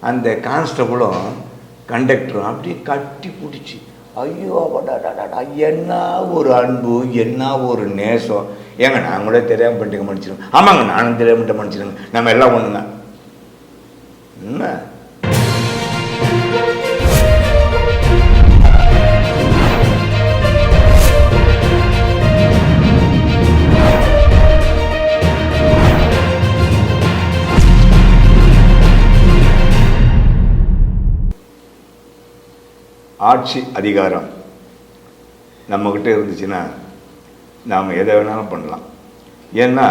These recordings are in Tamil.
அந்த கான்ஸ்டபுளும் கண்டக்டரும் அப்படியே கட்டி பிடிச்சி, ஐயோ அடாடாடா, என்ன ஒரு அன்பு, என்ன ஒரு நேசம். ஏங்க நான் கூட தெரியாமல் பண்ணிட்டு மன்னிச்சிருங்க. ஆமாங்க நானும் தெரியாமட்ட மன்னிச்சிருங்க, நம்ம எல்லாம் ஒன்றுங்க. என்ன ஆட்சி அதிகாரம் நம்மக்கிட்ட இருந்துச்சுன்னா நாம் எதை வேணாலும் பண்ணலாம். ஏன்னா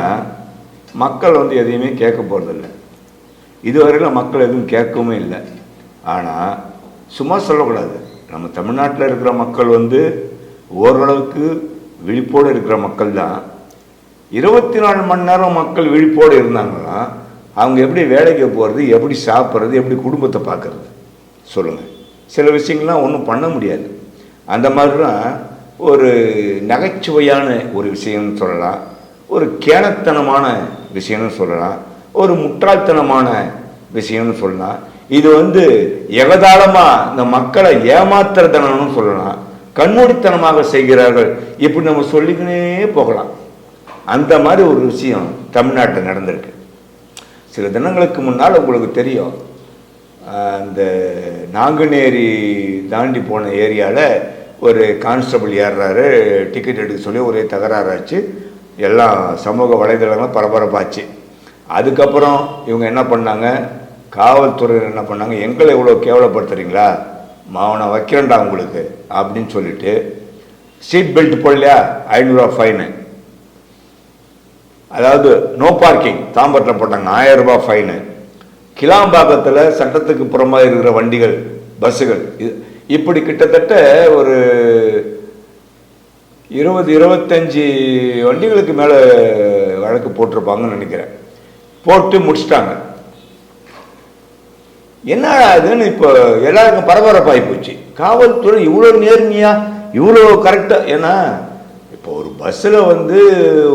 மக்கள் எதையுமே கேட்க போகிறதில்ல. இதுவரையில் மக்கள் எதுவும் கேட்கவும் இல்லை. ஆனால் சும்மா சொல்லக்கூடாது, நம்ம தமிழ்நாட்டில் இருக்கிற மக்கள் ஓரளவுக்கு விழிப்போடு இருக்கிற மக்கள் தான். 24 மணி நேரம் மக்கள் விழிப்போடு இருந்தாங்கன்னா அவங்க எப்படி வேலைக்கு போகிறது, எப்படி சாப்பிட்றது, எப்படி குடும்பத்தை பார்க்குறது சொல்லுங்கள். சில விஷயங்கள்லாம் ஒன்றும் பண்ண முடியாது. அந்த மாதிரி தான் ஒரு நகைச்சுவையான ஒரு விஷயம்னு சொல்லலாம், ஒரு கேனத்தனமான விஷயம்னு சொல்லலாம், ஒரு முட்டாள்தனமான விஷயம்னு சொல்லலாம். இது எகதாளமாக இந்த மக்களை ஏமாத்துறதனம்னு சொல்லலாம், கண்மூடித்தனமாக செய்கிறார்கள், இப்படி நம்ம சொல்லிக்கினே போகலாம். அந்த மாதிரி ஒரு விஷயம் தமிழ்நாட்டில் நடந்திருக்கு. சில தினங்களுக்கு முன்னால் உங்களுக்கு தெரியும், அந்த நாங்குநேரி தாண்டி போன ஏரியாவில் ஒரு கான்ஸ்டபிள் ஏறுறாரு, டிக்கெட் எடுக்க சொல்லி ஒரே தகராறாச்சு, எல்லாம் சமூக வலைதளங்களும் பரபரப்பாச்சு. அதுக்கப்புறம் இவங்க என்ன பண்ணாங்க, காவல்துறையினர் என்ன பண்ணாங்க, எங்களை இவ்வளோ கேவலப்படுத்துறீங்களா, மாவனை வைக்கிறேன்டா உங்களுக்கு அப்படின்னு சொல்லிட்டு சீட் பெல்ட் போடலையா 500 ரூபா ஃபைனு, அதாவது நோ பார்க்கிங் தாம்பரத்தில் போட்டாங்க 1000 ரூபாய் ஃபைனு. கிளாம்பாக்கத்தில் சட்டத்துக்கு புறமாக இருக்கிற வண்டிகள், பஸ்ஸுகள், இப்படி கிட்டத்தட்ட ஒரு 20-25 வண்டிகளுக்கு மேலே வழக்கு போட்டிருப்பாங்கன்னு நினைக்கிறேன். போட்டு முடிச்சிட்டாங்க. என்ன அதுன்னு இப்போ எல்லாருக்கும் பரபரப்பாகி போச்சு. காவல்துறை இவ்வளோ நேர்மையா, இவ்வளோ கரெக்டாக. ஏன்னா இப்போ ஒரு பஸ்ஸில்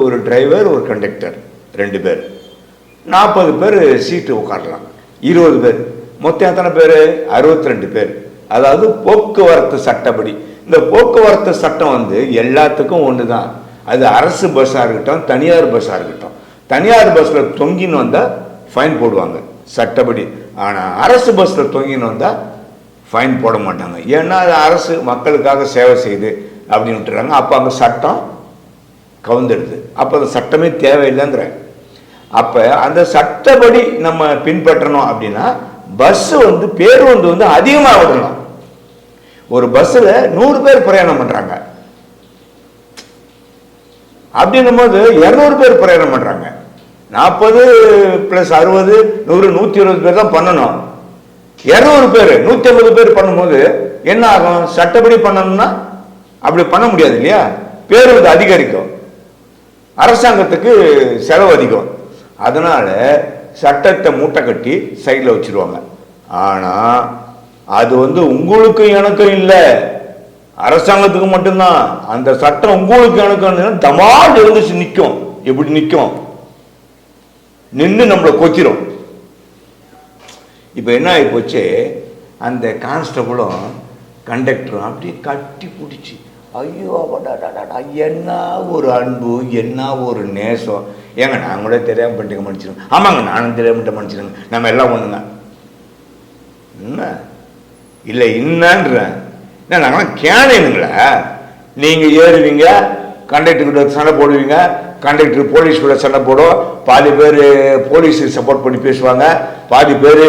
ஒரு டிரைவர், ஒரு கண்டக்டர் 2 பேர், 40 பேர் சீட்டு உட்காரலாம், 20 பேர், மொத்தம் எத்தனை பேர்? 62 பேர். அதாவது போக்குவரத்து சட்டப்படி. இந்த போக்குவரத்து சட்டம் எல்லாத்துக்கும் ஒன்று தான். அது அரசு பஸ்ஸாக இருக்கட்டும், தனியார் பஸ்ஸாக இருக்கட்டும். தனியார் பஸ்ஸில் தொங்கின்னு வந்தால் ஃபைன் போடுவாங்க சட்டப்படி. ஆனால் அரசு பஸ்ஸில் தொங்கின்னு வந்தால் ஃபைன் போட மாட்டாங்க. ஏன்னா அது அரசு மக்களுக்காக சேவை செய்யுது அப்படின்னு விட்டுறாங்க. அப்போ அங்கே சட்டம் கவுந்துடுது. அப்போ அந்த சட்டமே தேவையில்லைங்கிற. அப்போ அந்த சட்டப்படி நம்ம பின்பற்றணும் அப்படின்னா பஸ்ஸு பேருந்து அதிகமாக விடணும். ஒரு பஸ்ஸில் 100 பேர் பிரயாணம் பண்ணுறாங்க அப்படின்னும் போது 200 பேர் பிரயாணம் பண்ணுறாங்க. 40 + 60 100 120 பேர் தான் பண்ணணும். 200 பேர் 150 பேர் பண்ணும்போது என்ன ஆகும்? சட்டப்படி பண்ணணும்னா அப்படி பண்ண முடியாது இல்லையா? பேருந்து அதிகரிக்கும், அரசாங்கத்துக்கு செலவு அதிகம். அதனால சட்டத்தை மூட்டை கட்டி சைடில் வச்சிருவாங்க. ஆனால் அது உங்களுக்கு எனக்கும் இல்லை, அரசாங்கத்துக்கு மட்டும்தான். அந்த சட்டம் உங்களுக்கு எனக்கும் தமால் இருந்துச்சு நிற்கும். எப்படி நிற்கும்? நின்று நம்மளை கொத்திரும். இப்போ என்ன ஆகி போச்சு, அந்த கான்ஸ்டபுளும் கண்டக்டரும் அப்படியே கட்டி பிடிச்சி, ஐயோ அடாடாடா, என்ன ஒரு அன்பு, என்ன ஒரு நேசம். ஏங்க நான் கூட தெரியாமல் பண்ணிட்டு மன்னிச்சிருங்க. ஆமாங்க நானும் தெரியாமட்ட மன்னிச்சிருங்க, நம்ம எல்லாம் ஒன்றுங்க. என்ன இல்லை என்னன்றேன், என்ன நாங்களாம் கேனைனுங்களா? நீங்கள் ஏறுவீங்க, கண்டக்டர்கிட்ட சண்டை போடுவீங்க, கண்டக்டர் போலீஸ் கூட சண்டை போடும், பாதி பேர் போலீஸுக்கு சப்போர்ட் பண்ணி பேசுவாங்க, பாதி பேர்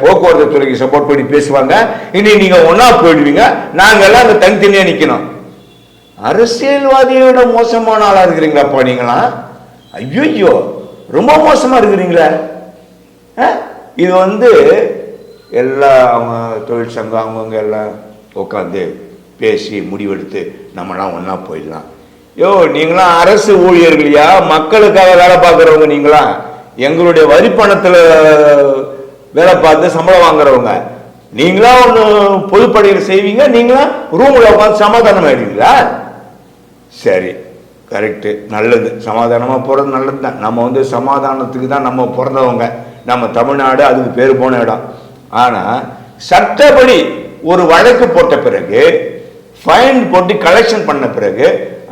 போக்குவரத்து துறைக்கு சப்போர்ட் பண்ணி பேசுவாங்க. இனி நீங்கள் ஒன்றா போயிடுவீங்க, நாங்கள் எல்லாம் அங்கே தனித்தனியாக நிற்கணும். அரசியல்வாதியோட மோசமான ஆளாக இருக்கிறீங்களாப்பா நீங்களாம். ஐயோ ரொம்ப மோசமாக இருக்கிறீங்களே. இது எல்லா அவங்க தொழிற்சங்கம் அவங்கவுங்க எல்லாம் உட்காந்து பேசி முடிவெடுத்து நம்மளாம் ஒன்றா போயிடலாம். நீங்களாம் அரசு ஊழியர்களையா, மக்களுக்காக வேலை பார்க்குறவங்க நீங்களா? எங்களுடைய வரி பணத்தில் வேலை பார்த்து சம்பளம் வாங்குறவங்க நீங்களா? ஒன்று பொதுப்படையில் செய்வீங்க, நீங்களா ரூமில் உட்காந்து சமாதானம் ஆயிடுவீங்களா? சரி, கரெக்டு, நல்லது. சமாதானமாக போகிறது நல்லது தான். நம்ம சமாதானத்துக்கு தான் நம்ம பிறந்தவங்க. நம்ம தமிழ்நாடு அதுக்கு பேர் போன இடம். ஆனால் சட்டப்படி ஒரு வழக்கு போட்ட பிறகு ஃபைன் போட்டு கலெக்ஷன் பண்ண பிறகு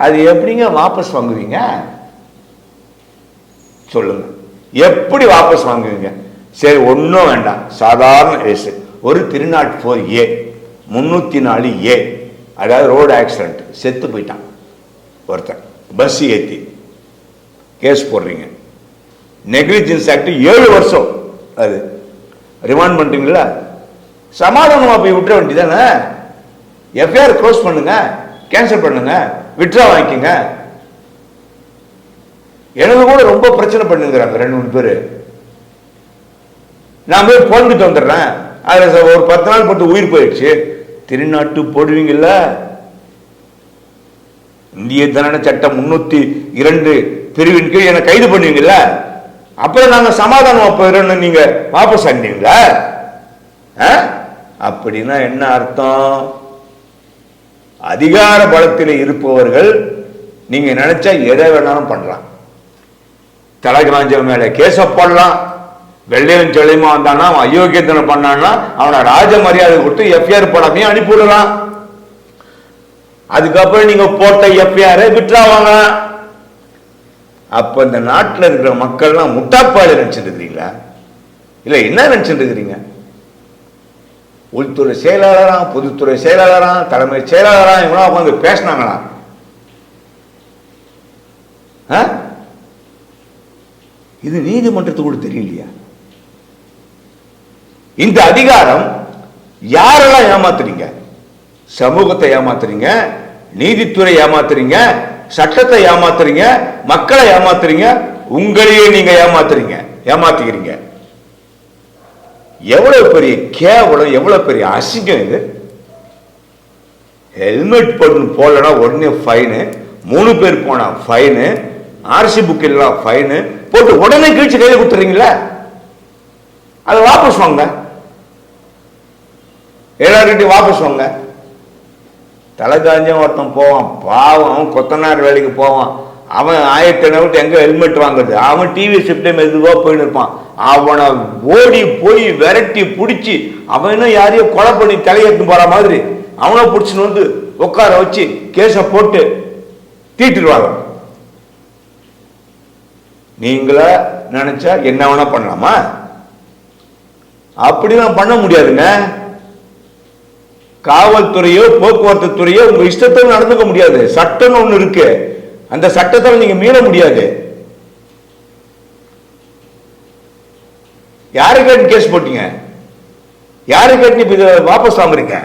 அது எப்படிங்க வாபஸ் வாங்குவீங்க சொல்லுங்க? எப்படி வாபஸ் வாங்குவீங்க? சரி, ஒன்றும் வேண்டாம், சாதாரண கேஸ். ஒரு 304A 304A, அதாவது ரோடு ஆக்சிடென்ட், செத்து போயிட்டான் ஒருத்தன், பஸ் ஏற்றி கேஸ் போடுறீங்க. நெக்லிஜென்ஸ் ஆக்ட் 7 வருஷம், அது ரிமாண்ட் பண்ணுறீங்களா? சமாதானமாக போய் விட்டுற வேண்டியதானே? எஃப்ஐஆர் க்ளோஸ் பண்ணுங்க, கேன்சல் பண்ணுங்க, விட்ரா வாங்கிக்கோங்க. எனக்கு கூட ரொம்ப பிரச்சனை பண்ணுங்கிறாங்க 2-3 பேர். நான் போய் போந்துட்டு வந்துடுறேன், அதில் ஒரு 10 நாள் போட்டு உயிர் போயிடுச்சு. திருநாட்டு போடுவீங்கல்ல? இந்திய தண்டனை சட்டம் 302 பிரிவின் கீழ் என்னை கைது பண்ணுவீங்கல்ல? அப்புறம் நாங்கள் சமாதானம் போயிடணும், நீங்க வாபஸ் ஆகிட்டீங்களா? அப்படின்னா என்ன அர்த்தம்? அதிகார பலத்தில் இருப்பவர்கள் நீங்க நினைச்சா எதை வேணாலும் பண்ணலாம். தலைகாஞ்சவன் மேல கேச போடலாம், வெள்ளையன் செழியமா வந்தானா அவன் அயோக்கியத்தனம் பண்ணான்னா அவனை ராஜ மரியாதை கொடுத்து எஃப்ஐஆர் போடாமே அனுப்பிவிடலாம். அதுக்கப்புறம் நீங்க போட்ட எஃப்ஐஆர் விட்டுறாவாங்க. அப்ப இந்த நாட்டில் இருக்கிற மக்கள்லாம் முட்டாப்பாடு நினைச்சிட்டு இருக்கிறீங்களா? இல்ல என்ன நினைச்சிட்டு இருக்கிறீங்க? உள்துறை செயலாளராம், பொதுத்துறை செயலாளராம், தலைமை செயலாளராம் இவனா உட்காந்து பேசினாங்களா? இது நீதிமன்றத்துக்கு கூட தெரியலையா? இந்த அதிகாரம் யாரெல்லாம் ஏமாத்துறீங்க? சமூகத்தை ஏமாத்துறீங்க, நீதித்துறை ஏமாத்துறீங்க, சட்டத்தை ஏமாத்துறீங்க, மக்களை ஏமாத்துறீங்க, உங்களையே நீங்க ஏமாத்துகிறீங்க. எவ்வளவு பெரிய கேவலம், எவ்வளவு பெரிய அசிங்கம் இது! ஹெல்மெட் போடலன்னா உடனே ஃபைனு, 3 பேர் போனா ஃபைனு, ஆர்சி புக் எல்லாம் ஃபைனு போட்டு உடனே கீழ்ச்சி கையில் கொடுத்துறீங்களா? அதை வாபஸ் வாங்க, எல்லார்கிட்டையும் வாபஸ் வாங்க. தலைகாஞ்சம் ஒருத்தன் போவான், பாவம், கொத்தனார் வேலைக்கு போவான், அவன் 1500 எங்க ஹெல்மெட் வாங்குறது? அவன் டிவி ஷிஃப்டே மெதுவா போயின்னு இருப்பான். அவனை ஓடி போய் விரட்டி பிடிச்சி, அவனும் யாரையும் கொலை பண்ணி தலையெடுத்து போற மாதிரி அவனை பிடிச்சின்னு வந்து உட்கார வச்சு கேஸ போட்டு தீட்டுருவாங்க. நீங்களா நினைச்சா என்ன வேணா பண்ணலாமா? அப்படிலாம் பண்ண முடியாதுங்க. காவல்துறையோ போக்குவரத்து துறையோ உங்க இஷ்டத்தில் நடந்துக்க முடியாது. சட்டம்னு ஒண்ணு இருக்கு, அந்த சட்டத்தில் நீங்க மீற முடியாது. யாரு கேட்டு கேஸ் போட்டீங்க? யாரு கேட்டு இப்ப இதை வாபஸ் வாங்குறீங்க?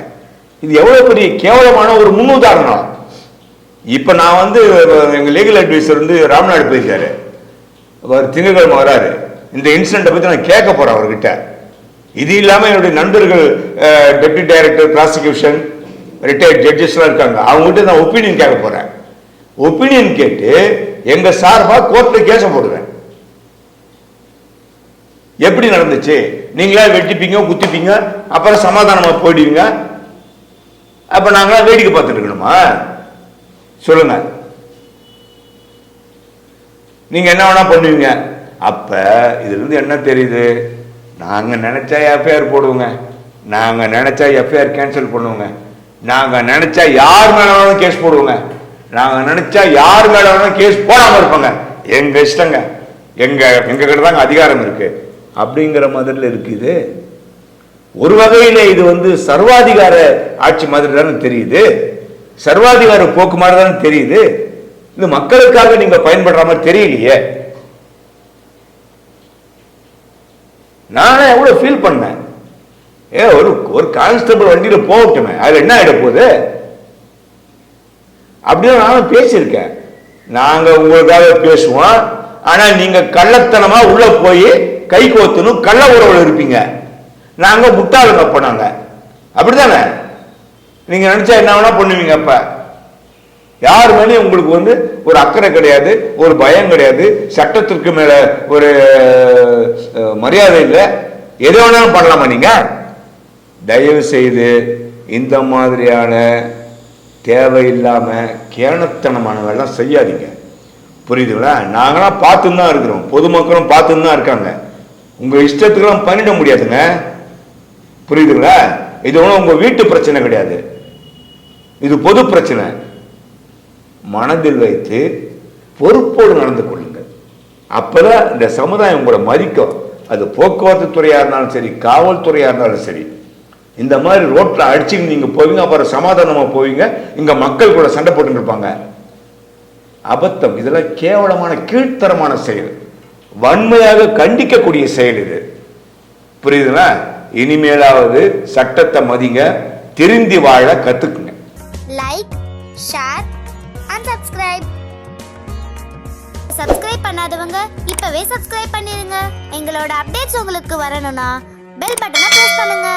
இது எவ்வளவு பெரிய கேவலமான ஒரு முன்னுதாரணம். இப்ப நான் வந்து எங்க லீகல் அட்வைசர் வந்து ராம்நாடு போயிருக்காரு, அவர் திங்கட்கிழமை வராரு. இந்த இன்சிடென்ட்டை பத்தி நான் கேட்க போறேன் அவர்கிட்ட. இது இல்லாம என்னுடைய நண்பர்கள் டெப்யூட்டி டைரக்டர் ப்ராசிக்யூஷன் ரிட்டையர்ட் ஜட்ஜஸ்லாம் இருக்காங்க, அவங்ககிட்ட நான் ஒப்பீனியன் கேட்க போறேன். ஒப்பீனியன் கேட்டு எங்க சார்பா கோர்ட்ல கேஸ போடுவேன். எப்படி நடந்துச்சு? நீங்களா வெட்டிப்பீங்க, குத்திப்பீங்க, அப்புறம் சமாதானமா போயிடுவீங்க. அப்ப நாங்களா வேடிக்கை பார்த்துட்டு இருக்கணுமா? சொல்லுங்க, நீங்க என்ன வேணா பண்ணுவீங்க. அப்ப இதுல இருந்து என்ன தெரியுது? நாங்க நினைச்சா எஃப்ஐஆர் போடுவோங்க, நாங்க நினைச்சா எஃப்ஐஆர் கேன்சல் பண்ணுவோங்க, நாங்க நினைச்சா யார் மேல வேணாலும் கேஸ் போடுவோங்க, நாங்க நினைச்சா யார் மேல வேணாலும் கேஸ் போடாம இருப்பாங்க. எங்க இஷ்டங்க, எங்க கிட்ட தாங்க அதிகாரம் இருக்கு அப்படிங்கிற மாதிரில இருக்குது. ஒரு வகையில இது வந்து சர்வாதிகார ஆட்சி மாதிரி தானே தெரியுது, சர்வாதிகார போக்கு மாதிரி தானே தெரியுது. இது மக்களுக்காக நீங்க பயன்படுற மாதிரி தெரியலையே. நானே எவ்வளவு ஃபீல் பண்ணேன். ஒரு கான்ஸ்டபிள் வண்டியில போகட்டுமே, அதுல என்ன ஆயிட போகுது? அப்படிதான் நானும் பேசியிருக்கேன். நாங்க உங்களுக்காக பேசுவோம், ஆனா நீங்க கள்ளத்தனமா உள்ள போய் கை கோத்தணும், கள்ள உறவுல இருப்பீங்க. நாங்க முட்டாளுங்க போனாங்க, அப்படித்தானே? நீங்க நினைச்சா என்ன வேணா பண்ணுவீங்க. அப்ப யார் மேலே உங்களுக்கு வந்து ஒரு அக்கறை கிடையாது, ஒரு பயம் கிடையாது, சட்டத்திற்கு மேல ஒரு மரியாதை இல்லை, எது வேணாலும் பண்ணலாமா? நீங்க தயவு செய்து இந்த மாதிரியான தேவையில்லாம கேணத்தனமான வேலை செய்யாதீங்க, புரியுதுங்களா? நாங்களாம் பார்த்துன்னு தான் இருக்கிறோம், பொதுமக்களும் பார்த்துன்னு தான் இருக்காங்க. உங்க இஷ்டத்துக்கெல்லாம் பண்ணிட முடியாதுங்க. புரியுதுங்களா? இது ஒன்றும் உங்க வீட்டு பிரச்சனை கிடையாது, இது பொது பிரச்சனை. மனதில் வைத்து பொறுப்போடு நடந்து கொள்ளுங்கள். அப்பதான் இந்த சமுதாயம் உங்களை மதிக்கும். அது போக்குவரத்து துறையா இருந்தாலும் சரி, காவல்துறையா இருந்தாலும் சரி. இந்த மாதிரி ரோட்ல அடிச்சுன்னு நீங்க போவீங்க, அப்புறம் சமாதானமா போவீங்க, இங்க மக்கள் கூட சண்டை போட்டு இருப்பாங்க. அபத்தம். இதெல்லாம் கேவலமான கீழ்த்தரமான செயல், வன்மையாக கண்டிக்கக்கூடிய செயல் இது. புரியுதுங்களா? இனிமேலாவது சட்டத்தை மதிங்க, திருந்தி வாழ கத்துக்குங்க. Like, share and subscribe. Subscribe பண்ணாதவங்க இப்பவே சப்ஸ்கிரைப் பண்ணிருங்க. எங்களோட அப்டேட்ஸ் உங்களுக்கு வரணும்னா பெல் பட்டனை பிரஸ் பண்ணுங்க.